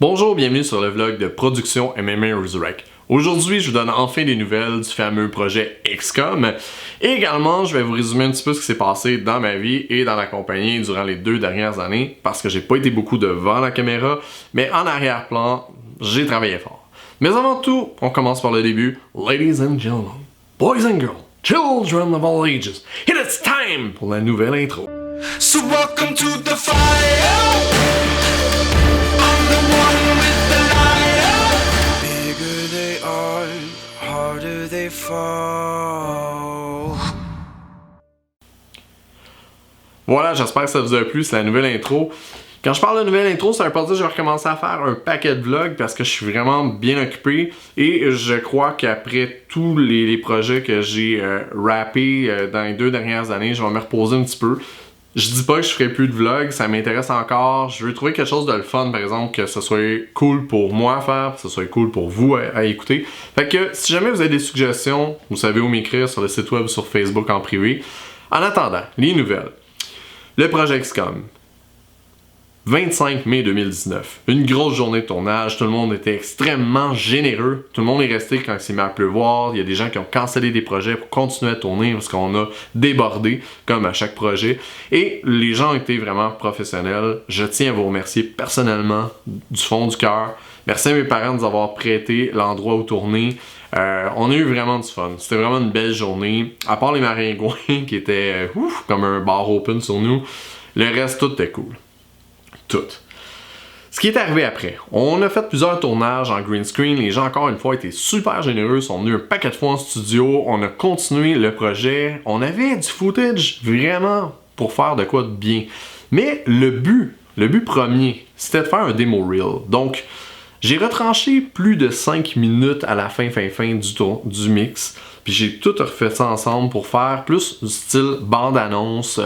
Bonjour, bienvenue sur le vlog de production MMA Resurrect. Aujourd'hui, je vous donne enfin des nouvelles du fameux projet XCOM. Et également, je vais vous résumer un petit peu ce qui s'est passé dans ma vie et dans la compagnie durant les 2 dernières années, parce que j'ai pas été beaucoup devant la caméra, mais en arrière-plan, j'ai travaillé fort. Mais avant tout, on commence par le début. Ladies and gentlemen, boys and girls, children of all ages, it is time pour la nouvelle intro. So welcome to the fire. I'm the one with the light. Bigger they are, harder they fall. Voilà, j'espère que ça vous a plu, c'est la nouvelle intro. Quand je parle de nouvelle intro, ça veut pas dire que je vais recommencer à faire un paquet de vlogs parce que je suis vraiment bien occupé et je crois qu'après tous les projets que j'ai rappés dans les 2 dernières années, je vais me reposer un petit peu. Je dis pas que je ferai plus de vlogs, ça m'intéresse encore. Je veux trouver quelque chose de le fun, par exemple, que ce soit cool pour moi à faire, que ce soit cool pour vous à écouter. Fait que si jamais vous avez des suggestions, vous savez où m'écrire sur le site web ou sur Facebook en privé. En attendant, les nouvelles. Le projet XCOM. 25 mai 2019. Une grosse journée de tournage, tout le monde était extrêmement généreux. Tout le monde est resté quand il s'est mis à pleuvoir. Il y a des gens qui ont cancellé des projets pour continuer à tourner parce qu'on a débordé, comme à chaque projet. Et les gens ont été vraiment professionnels. Je tiens à vous remercier personnellement, du fond du cœur. Merci à mes parents de nous avoir prêté l'endroit où tourner. On a eu vraiment du fun. C'était vraiment une belle journée. À part les maringouins qui étaient comme un bar open sur nous, le reste, tout était cool. Tout. Ce qui est arrivé après, on a fait plusieurs tournages en green screen, les gens encore une fois étaient super généreux, sont venus un paquet de fois en studio, on a continué le projet, on avait du footage vraiment pour faire de quoi de bien. Mais le but premier, c'était de faire un démo reel. Donc, j'ai retranché plus de 5 minutes à la fin du mix, puis j'ai tout refait ça ensemble pour faire plus du style bande-annonce,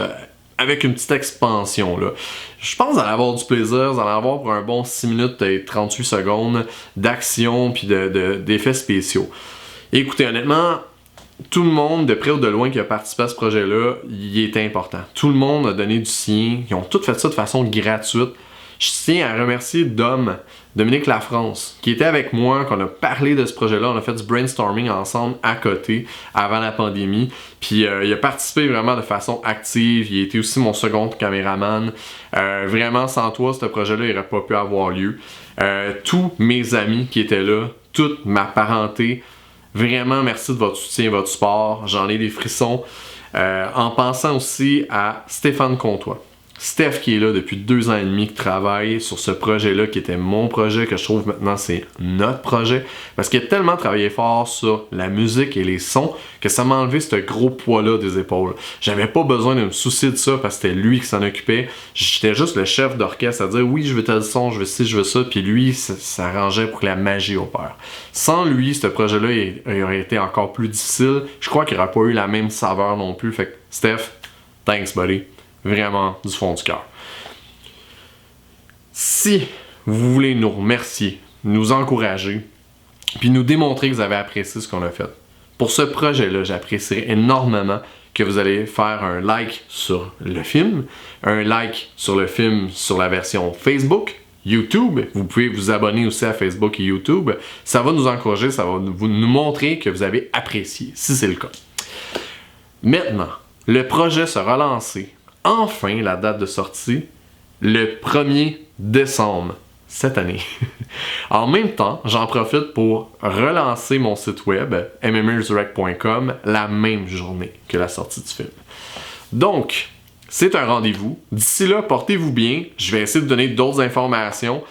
avec une petite expansion là. Je pense que vous allez avoir du plaisir, vous allez avoir pour un bon 6 minutes et 38 secondes d'action puis d'effets spéciaux. Et écoutez, honnêtement, tout le monde, de près ou de loin, qui a participé à ce projet-là, il était important. Tout le monde a donné du sien, ils ont tout fait ça de façon gratuite. Je tiens à remercier Dominique Lafrance, qui était avec moi, qu'on a parlé de ce projet-là. On a fait du brainstorming ensemble à côté, avant la pandémie. Puis il a participé vraiment de façon active. Il était aussi mon second caméraman. Vraiment, sans toi, ce projet-là n'aurait pas pu avoir lieu. Tous mes amis qui étaient là, toute ma parenté, vraiment merci de votre soutien, votre support. J'en ai des frissons. En pensant aussi à Stéphane Comtois. Steph qui est là depuis 2 ans et demi, qui travaille sur ce projet-là, qui était mon projet, que je trouve maintenant c'est notre projet, parce qu'il a tellement travaillé fort sur la musique et les sons, que ça m'a enlevé ce gros poids-là des épaules. J'avais pas besoin de me soucier de ça, parce que c'était lui qui s'en occupait. J'étais juste le chef d'orchestre à dire, oui, je veux tel son, je veux ci, je veux ça, puis lui, ça s'arrangeait pour que la magie opère. Sans lui, ce projet-là, il aurait été encore plus difficile. Je crois qu'il n'aurait pas eu la même saveur non plus. Fait que, Steph, thanks, buddy. Vraiment du fond du cœur. Si vous voulez nous remercier, nous encourager, puis nous démontrer que vous avez apprécié ce qu'on a fait, pour ce projet-là, j'apprécierais énormément que vous allez faire un like sur le film, un like sur le film sur la version Facebook, YouTube. Vous pouvez vous abonner aussi à Facebook et YouTube. Ça va nous encourager, ça va nous montrer que vous avez apprécié, si c'est le cas. Maintenant, le projet sera lancé. Enfin, la date de sortie, le 1er décembre cette année. En même temps, j'en profite pour relancer mon site web, mmaresurrect.com, la même journée que la sortie du film. Donc, c'est un rendez-vous. D'ici là, portez-vous bien. Je vais essayer de donner d'autres informations.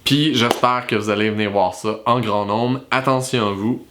Puis, j'espère que vous allez venir voir ça en grand nombre. Attention à vous.